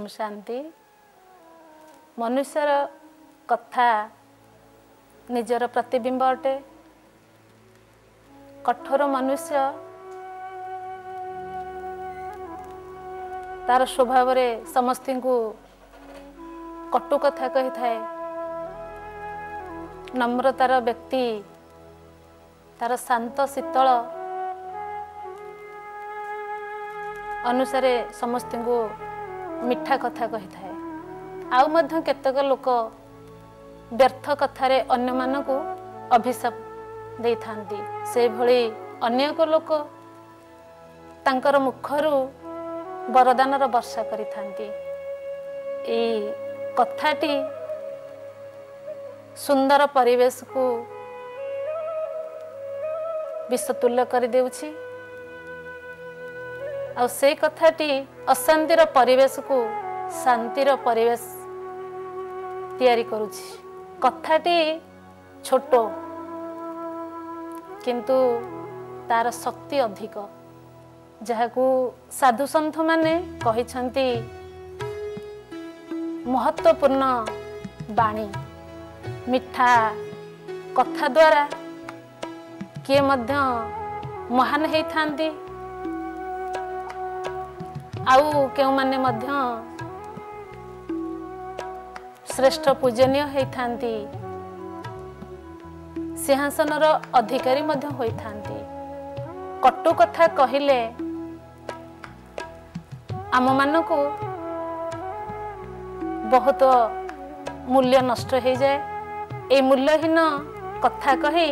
ओम शांति। मनुष्यर कथा निजर प्रतिबिंब अटे। कठोर मनुष्य तार स्वभाव रे समस्त को कटु कथा कही थाए। नम्रतार व्यक्ति तार शांत शीतल अनुसार समस्त को मिठा कथा कही थाए। आउ मध्य केतक लोक व्यर्थ कथारे अन्य मानकु अभिशाप दे थांती। से भली अन्य लोक तांकर मुखरु वरदानर वर्षा करि थांती। ए कथाटी सुंदर परिवेश को विषतुल्य कर देउछि। आ से कथाटी अशांतिर परिवेश को शांतिर परिवेश तैयारी करुछि। कथाटी छोट किंतु तार शक्ति अधिक, जहाकू साधु संत माने कहिछंती महत्वपूर्ण बाणी। मिठा कथा द्वारा किए मध्य महान हेई थांती, आउ केउ माने मध्य श्रेष्ठ पूजनीय हेई थांती, सिंहासनर अधिकारी मध्य होई थांती। कटु कथा कहिले आम मानकु बहुत मूल्य नष्ट हो जाए। ए मूल्यहीन कथा कही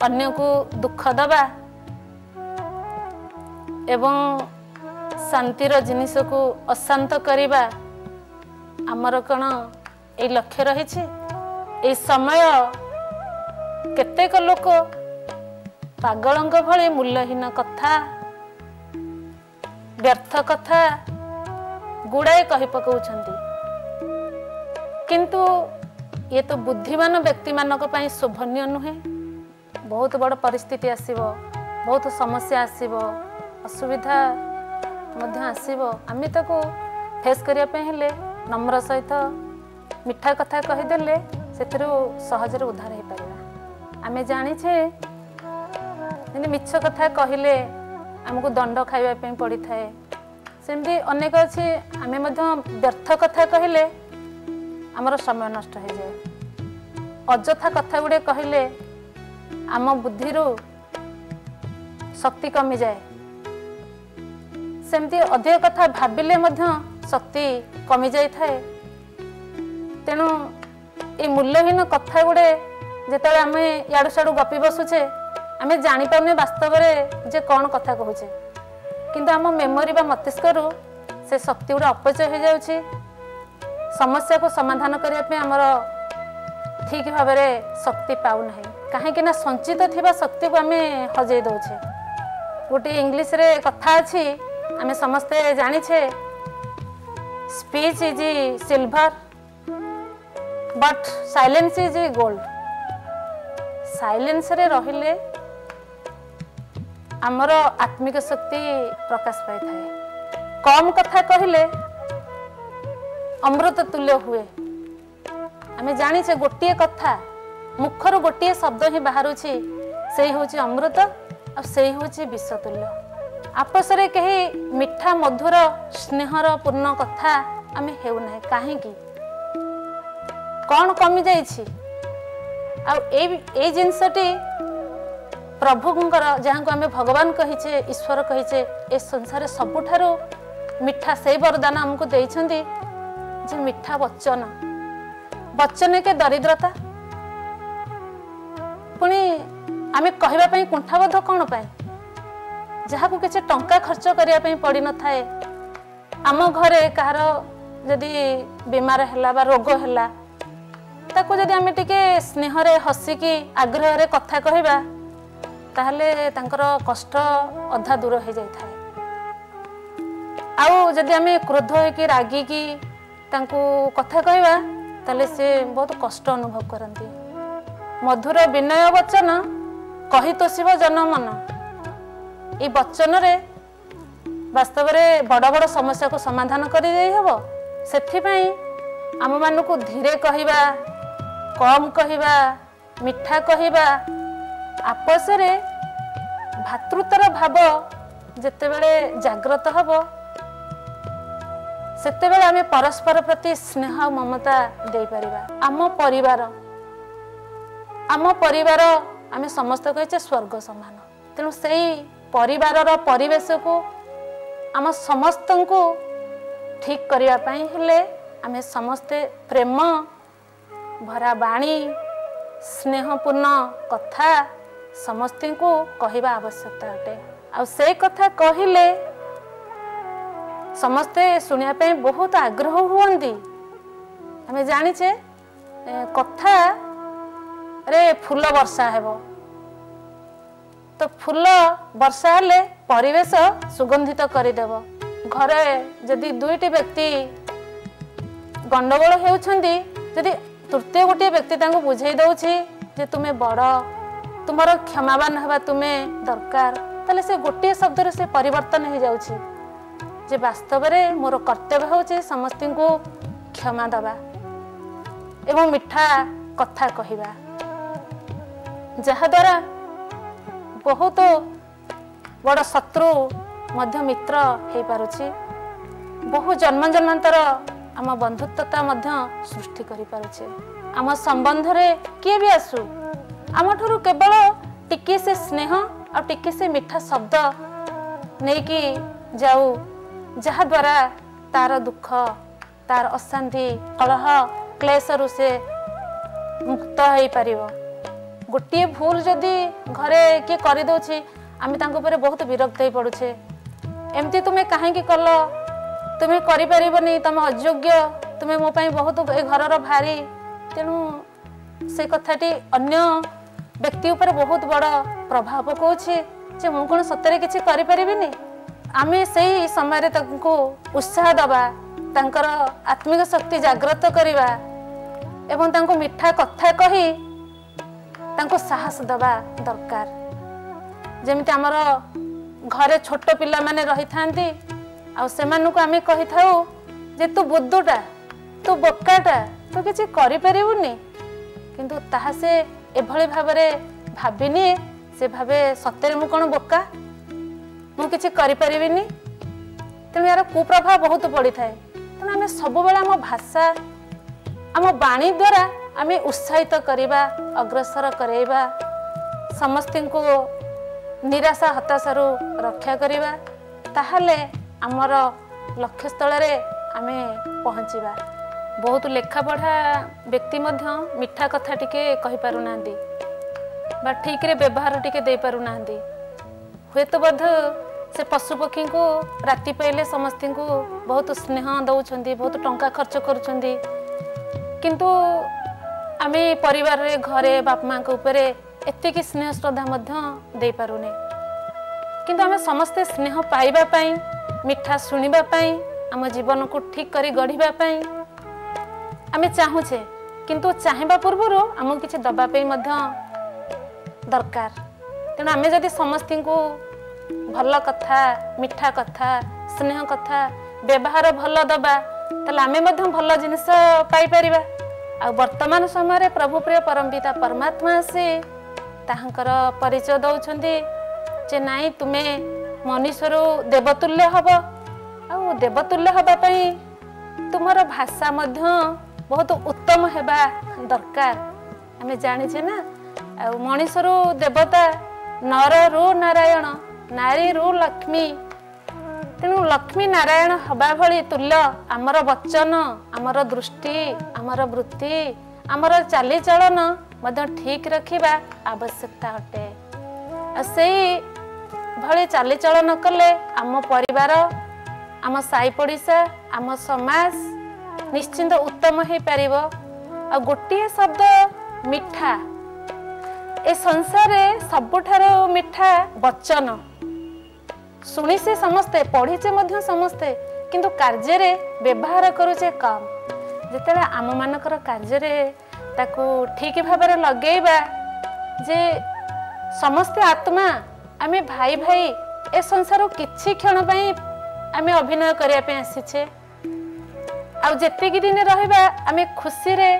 अन्य को दुख दबा एवं शांतिर जिनिस को अशांत करिबा आमर कण ए लक्ष्य रही। ए समय केतेक लोक पागलंक भली मूल्यहीन कथा व्यर्थ कथा गुड़ाए कहि पकाउछंती। किंतु ये तो बुद्धिमान व्यक्ति मानक पई शोभनीय नुहे। बहुत बड़ परिस्थिति आसीबो, बहुत समस्या आसीबो, असुविधा मध्य आसीबो। आमे ताको फेस करिया पे हेले नम्र सहित मिठा कथा कहि देले सेथिरु सहजरे उद्धार हे परिबा। आमे जानि छे जे मिछ कथा कहिले हमकु दंड खाइबा पे पड़ी थाए। सेमती अनेक अछि। आमे मध्य व्यर्थ कथा कहिले आमर समय नष्ट हो जाए। अजथा कथा गुड़े कहले आम बुद्धिरू शक्ति कमी जाए। सेमती अधिक कथा भाबिले मध्य शक्ति कमी जाए थाए। तेणु ए मूल्यहीन कथा गुड़े जेतले आमे याडू साडू गपी बसुचे आमे जानि पाउने वास्तव रे जे कौन कथा कहूचे, किंतु आम मेमोरी बा मस्तिष्करू से शक्ति गुड़ा अपचय हो जाउछि। समस्या को समाधान करने पे आमर ठीक भाव में शक्ति पाऊ ना। कहीं ना संचित थिबा शक्ति को आमे हजई दौचे। गोटे इंग्लिश रे कथा अछि, आमे समस्ते जानिछे speech is silver but silence is gold. Silence रे रहिले आमर आत्मिक शक्ति प्रकाश पाई थाए। कम कथा कहले अमृत तुल्य हुए। आमे जानिछे गोटिए कथा मुखर गोटिए शब्द ही बाहरुछि, सेही होछि अमृत आ सेही होछि विषतुल्य। आपस रे कही मिठा मधुर स्नेहर पूर्ण कथा आमे हेउ नाही। काहे कि कोन कमी जाइछि। आ ए जिंसटी प्रभुंकर जहां को आमे भगवान कहिचे ईश्वर कहिचे ए संसार सबुठारो मिठा से वरदान हमको देइछंती जे मिठा वचन। वचन के दरिद्रता पुणी आमे कहबा पई कुंठाबद्ध कोन पाए। जहा को किछ टंका खर्च करिया पई पड़ी न थाए। आम घरे कहार जदि बीमार हैला बा रोग हैला ताको जदि आमे टिके स्नेह रे हसी की आग्रह रे कथा कहबा ताहले तांकर कष्ट अधा दूर हो जाय थाए। आउ जदि आमे क्रोध हो कि रागी की तांको कथा कहबा ताले से बहुत कष्ट अनुभव करती। मधुर विनय वचन कही तोषिब जन मन। ए वचन रे वास्तव में बड़ बड़ समस्या को समाधान कर से आम मान को धीरे कहवा कम कहवा मिठा कहवा आपस भातृत्वर भाव जितेबले जागृत हम सेतेबेले आमे परस्पर प्रति स्नेह और ममता दे परिबा। आम परिवार आमे समस्त कहे स्वर्ग समान तेणु से परिवार परिवेश को आम समस्त को ठीक करने हेले आमे समस्ते प्रेम भरा बाणी स्नेहपूर्ण कथा समस्त को कहवा आवश्यकता अटे आ से कथा कहले समस्ते शुणा बहुत आग्रह हुंदी आम जाचे कथा रे फूल वर्षा हेबो तो फूल वर्षा हेले परिवेश सुगंधित करदेव घरे जदि दुईटी व्यक्ति गंडगोल होउछंदी जदि तृतीय गोटे व्यक्ति तांको बुझाई दउछि जे तुमे बड़ तुमर क्षमावान हवा तुमे दरकार ताले से गोटे शब्द रे से परिवर्तन हो जाउछि जे वास्तव में मोर कर्तव्य होचे समस्त को क्षमा दबा एवं मिठा कथा कहवा जहाद्वारा बहुत बड़ शत्रु मध्य मित्र हो पारुछि बहु जन्म जन्मांतर आम बंधुत्वता मध्य सृष्टि करि पारुछे आम संबंध रे किए भी आसु आम ठुरु केवल टिके से स्नेह और टिके से मिठा शब्द नहीं कि जाऊ जहा द्वारा तार दुख तार अशांति कलह क्लेश रु से मुक्त हो पार गोटे भूल जदि घरे किए कर दौछि आम बहुत विरक्त हो पड़ुछे एमती तुम्हें कहीं कल तुम्हें करें तुम अयोग्य तुम्हें मो बहुत ए घर भारी तेणु से कथाटी अन्य व्यक्ति उपर बहुत बड़ प्रभाव पकाउछि जे मु कोन सतरे किछि करि परिबिनी आमे सही समय तंको उत्साह दबा तांकर आत्मिक शक्ति जागृत करिवा एवं तांको मिठा कथा कही तांको साहस दबा दरकार जेमिति हमर घरे छोट पिला माने रही थांती आ सेमानकु आमे कहि थाउ जे तू बुद्धुटा तू बोकाटा तू किछि करि परिबुनी किंतु ताहा से एभଳି भाबरे भाबिनी से भाबे सତରେ मु कोन बोका मु किछि करि परिबिनी तेणु यार कुप्रभाव बहुत पड़ी थाए तेणु आम सब आम भाषा आम बाणी द्वारा आम उत्साहित करवा अग्रसर करवा समस्त को निराशा हताशारू रक्षा करवा ताहले आमर लक्ष्यस्थल आम पहुँचवा बहुत लेखा पढ़ा व्यक्ति मध्य मिठा कथा टिके कहि पारुना बा ठीक रे व्यवहार टिके दे पारुना हुए तो बोध से पशुपक्षी को राति पाइले समस्त को बहुत स्नेह दौरान बहुत टंका खर्च करुँच किंतु आम परिवार रे घरे बाप माँ के ऊपर एतिक स्नेह श्रद्धा दे पारुने किंतु आम समस्ते स्नेह पाइबा पाई मिठा शुणिबा पाई आम जीवन को ठीक करी गढ़िबा पाई आम चाहूचे किंतु चाहबा पूर्व आम किसी दबापी दरकार तेणु आम जदि समस्त को भल कथा मिठा कथा स्नेह कथा व्यवहार भल दबा ताले आमे मध्य भल जिनिस पाई परिबा आ वर्तमान समय प्रभु प्रिय परमपिता परमात्मा से ताहंकर परिचय दौछंती जे नाई तुमे मनुष्यरू देवतुल्य हब आ देवतुल्य हबा पई तुमर भाषा मध्य बहुत उत्तम हेबा दरकार आमे जानिछे ना आ मनुष्यरू देवता नर रु नारायण नारी रु लक्ष्मी तेणु लक्ष्मी नारायण हवा भली तुल्य आमर वचन आमर दृष्टि आमर वृत्ति आमर चालीचलन मध्य ठीक रखिबा आवश्यकता अटे से भली चालीचलन कले आम परिवार आम साई पड़िशा आम समाज निश्चिंत उत्तम हो पारिबो आ गोटे शब्द मिठा ए संसार सबुठारो मिठा वचन शुणी से समस्ते पढ़ीचे मध्य समस्ते किंतु कार्य रे व्यवहार करूचे कम जिते आम मानकर कार्य रे ताकू ठीक भाव लगेबा जे समस्ते आत्मा आमे भाई भाई ए संसार किछि क्षण पई आमे अभिनय करिया पे आसीछे आ जेतिकी दिन रहिबा आमे खुशी रे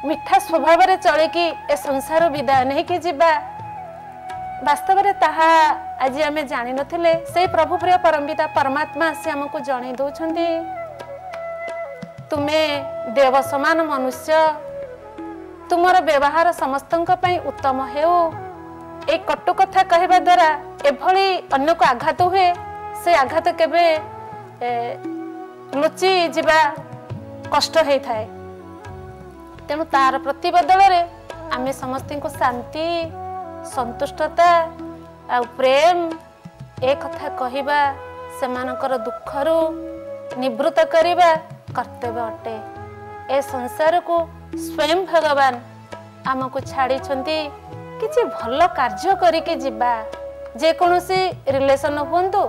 मिठा स्वभाव रे चले कि ए संसार विदाय नहीं कि जीवा वास्तव रे ताहा आज आमे जानि नथिले से प्रभु प्रिय परमपिता परमात्मा से हमको जणै दउछंती तुमे देव समान मनुष्य तुमर व्यवहार समस्तंक पई उत्तम हेउ ए कटु कथा कहबा द्वारा एभली अन्य को आघात हुए से आघात केबे लुचि जीवा कष्ट होई थाए तेणु तार प्रतिबदल रे आमे समस्त को शांति संतुष्टता आ प्रेम ए कथा कहिबा सेमानकर दुखरु निवृत्त करिबा कर्तव्य अटे ए संसार को स्वयं भगवान आमको छाड़ी किसी भल कार्य करके जीवा जे कोनोसी रिलेशन हुंतु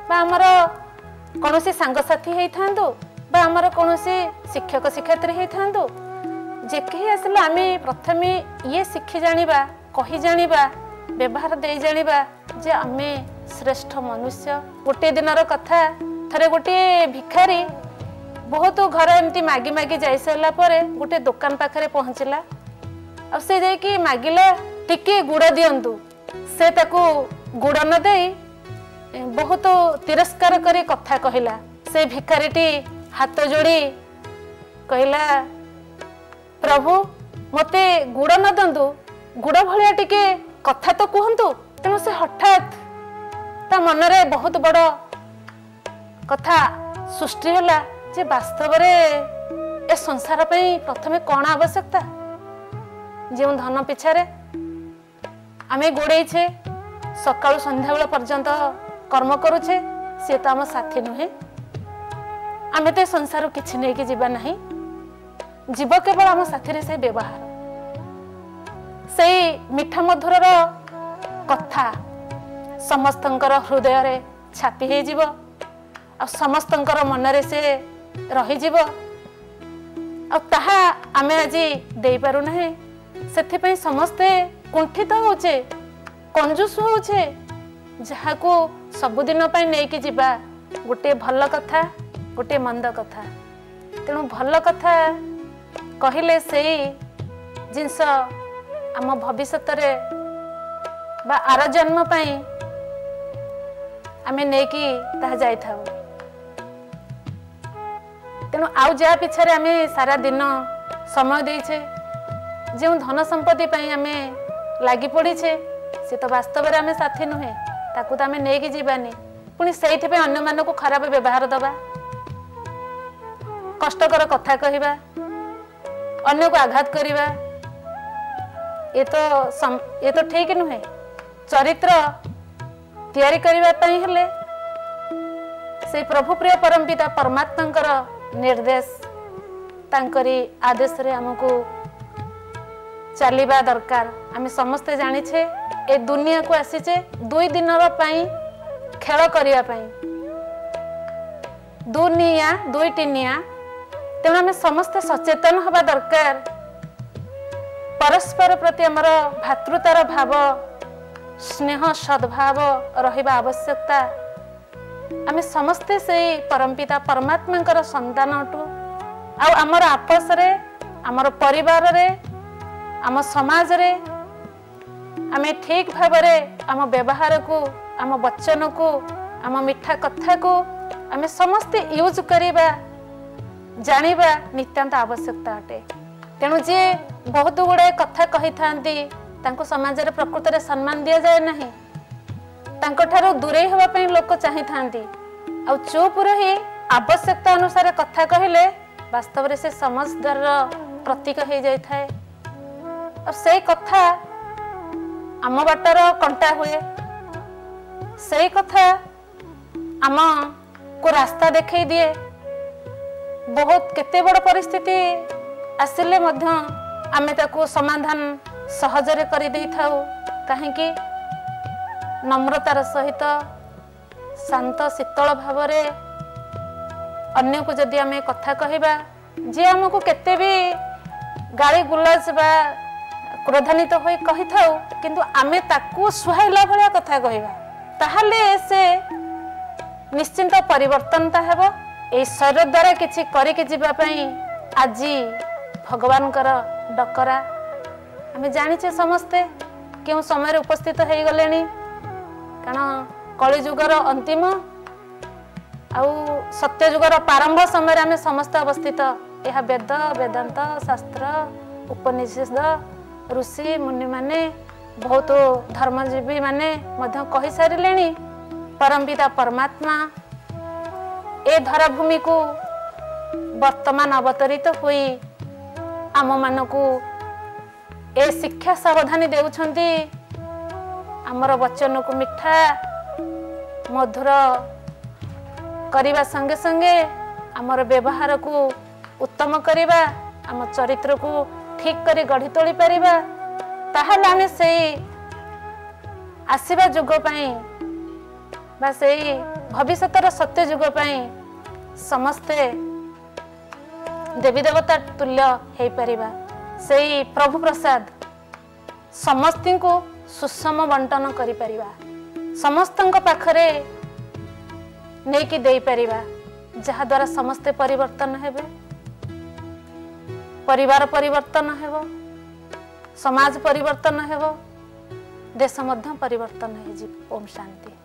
बा हमर कोनोसी सांगसाथी हेई थांतु बा हमर कोनोसी शिक्षक शिक्षयित्री हेई थांतु जे कही आसले आमे प्रथमे ये शिखि जानिबा कही जानिबा व्यवहार दे जानिबा जे आमे श्रेष्ठ मनुष्य। गोटे दिनर कथा थरे गोटे भिखारी बहुत घर एमती मागी मागी जाई सरला परे गोटे दुकान पाखरे पहुंचला आ से जाई कि मागिला टिके गुड़ दियंतु से ताको गुड़ न देई बहुत तिरस्कार करी कथा कहिला से भिखारीटी हाथ जोड़ी कहिला प्रभु मते गुड़ न दंतु गुड़ भलिया टिके कथा तो कहंतु तेणु से हठात ता मनरे बहुत बड़ कथा सृष्टि होला जे वास्तव रे ए संसार पई प्रथमे कोन आवश्यकता जे धन पिछारे आमे गोड़े छे सकाळ संध्या बेला पर्यंत कर्म करूछे से तो आम साथी नुहे आमे तो संसार किछि नै कि जीवा नहीं जीव केवल आम साथी रे से व्यवहार से मिठा मधुर कथा समस्तंकर हृदय रे छापी हे जीव आ समस्तंकर मन रे से रही जीव आ ताहा आमे आज देई पारु नहीं सेथि पई समस्ते कुंठित होचे कंजूस होचे जहा को सबुदिन पई नै कि जीवा गोटे भल कथा गोटे मंद कथा तेणु भल कथा कहिले से जिनस आम भविष्यत रे बा आर जन्म पई आमे नै कि ता जाई थाउ तेणु आउ जा पिछे आमे सारा दिन समय देछे जो धन संपत्ति पई आमे लागि पड़ीछे से तो वास्तव रे आमे साथी नुहे ताकू तो आमे नै कि जीवानी पुनी सेइथि पे अन्य मान को खराब व्यवहार दबा कष्टकर कथा कहिबा अन्य को आघात करिबा ये तो ठीक नुहे। चरित्र तैयारी करिबा पई हेले से प्रभु प्रिय परमपिता परमात्मांकर निर्देश तांकरी आदेश रे हमको चलिबा दरकार। आमे समस्ते जानिछे ए दुनिया को आसीचे 2 दिनर पई खेल करिया पई दुनिया 2 टिनिया तेणु आमे समस्ते सचेतन हवा दरकार परस्पर प्रति हमर भातृतार भाव स्नेह सद्भाव रहिबा आवश्यकता आमे समस्ते से परमपिता परमात्मांकर संतान अटू आ हमर आपस रे हमर परिवार रे आम समाज रे आमे ठीक भाव रे आम व्यवहार को आम वचन को आम मिठा कथा को आमे समस्ते यूज करिबा जानिबा नित्यांत आवश्यकता अटे। तेणु जे बहुत गुड़े कथा कही थांती तांको समाज रे प्रकृति रे सम्मान दिया जाए नहीं तांको ठारो दूरे होवा पई लोक चाहि थांती आ चुप रही आवश्यकता अनुसार कथा कहिले वास्तव रे से समझदार प्रतीक हो जाय थाए और से कथा आम बाटर कंटा हुए से कथा आम को रास्ता देखई दिए बहुत केते बड़ परिस्थिति आसिले मध्य आमे ताको समाधान सहजरे करि देई थाउ काहे कि नम्रतार सहित शांत शीतल भाव रे अन्य को जदि आमे कथा कहिबा जे हमको केते भी गाली गुलाज बा क्रोधान्वित होई कहि थाउ किंतु आमे ताको सुहाइला भलिया कथा कहिबा ताहाले से निश्चिंत परिवर्तनता हेबो। ए शरीर द्वारा किछि करिके जीवा पई आज भगवान कर डकरा आमे जानिछे समस्ते केउ समय उपस्थित हो गलेनी कारण कलिजुगर अंतिम आउ सत्य जुगर प्रारंभ समय आमे समस्त अवस्थित। यह वेद वेदांत शास्त्र उपनिषद ऋषि मुनि माने बहुत धर्मजीवी माने मध्य कहि सारिलेनी परमपिता परमात्मा ए धराभूमि को वर्तमान अवतरित हुई आम मानकू ए शिक्षा सावधानी देउछंती आमर वचन को मिठा मधुर करने संगे संगे आमर व्यवहार को उत्तम करवा आम चरित्र को ठीक कर गढ़ी तोली पारिबा ताहले आमे सेई आसीबा जुग पई बा सेई भविष्यतर सत्य जुग पई समस्ते देवी देवता तुल्य हे परिबा सेई प्रभु प्रसाद समस्ती को सुषम बंटन करि परिबा समस्तଙ୍କ पाखरे नेकी देई परिबा जहा द्वारा समस्ते परिवर्तन हेबे परिवार परिवर्तन हेबो समाज परिवर्तन हेबो देश मध्य परिवर्तन हे जी। ओम शांति।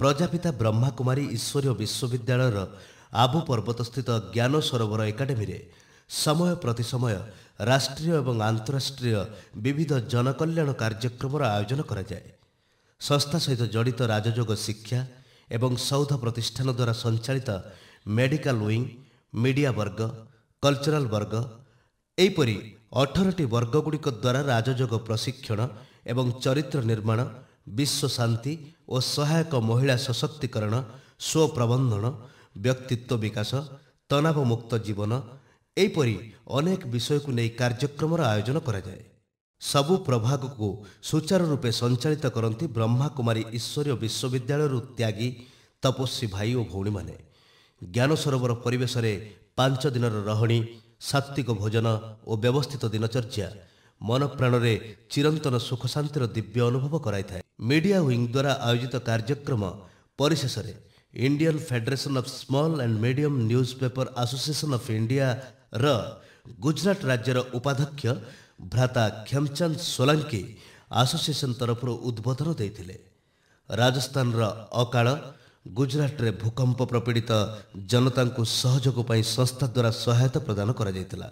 प्रजापिता ब्रह्माकुमारी ईश्वरीय विश्वविद्यालय आबु पर्वतस्थित ज्ञान सरोवर एकाडेमी रे समय प्रति समय राष्ट्रीय एवं अंतर्राष्ट्रीय विविध जनकल्याण कार्यक्रम आयोजन करा जाए। संस्था सहित जड़ित राजयोग शिक्षा एवं सौध प्रतिष्ठान द्वारा संचालित मेडिकल विंग, मीडिया वर्ग, कल्चरल वर्ग एपरी 18टी वर्गगुड़िक द्वारा राजयोग प्रशिक्षण एवं चरित्र निर्माण, विश्व शांति और सहायक महिला सशक्तिकरण, स्वप्रबंधन, व्यक्तित्व विकास, तनाव मुक्त जीवन एपरी अनेक विषय को नहीं कार्यक्रम आयोजन करा जाए। सबु प्रभाग को सुचारू रूपे संचालित करती ब्रह्माकुमारी ईश्वरीय विश्वविद्यालय त्यागी तपस्वी भाई और भौणी माने। ज्ञान सरोवर परिवेश रे 5 दिनर रहणी, सात्विक भोजन और व्यवस्थित दिनचर्या मन प्राण रे चिरंतन सुख शांतिर दिव्य अनुभव कराई। मीडिया विंग द्वारा आयोजित कार्यक्रम परिशेष रे Indian Federation of Small and Medium Newspaper Association of India र गुजरात राज्यर उपाध्यक्ष भ्राता खेमचंद सोलंकी एसोसिएशन तरफ उद्बोधन देते। राजस्थान रा अकाल, गुजरात रे भूकंप प्रपीड़ित जनता को सहयोग संस्था द्वारा सहायता प्रदान करा जायतिला।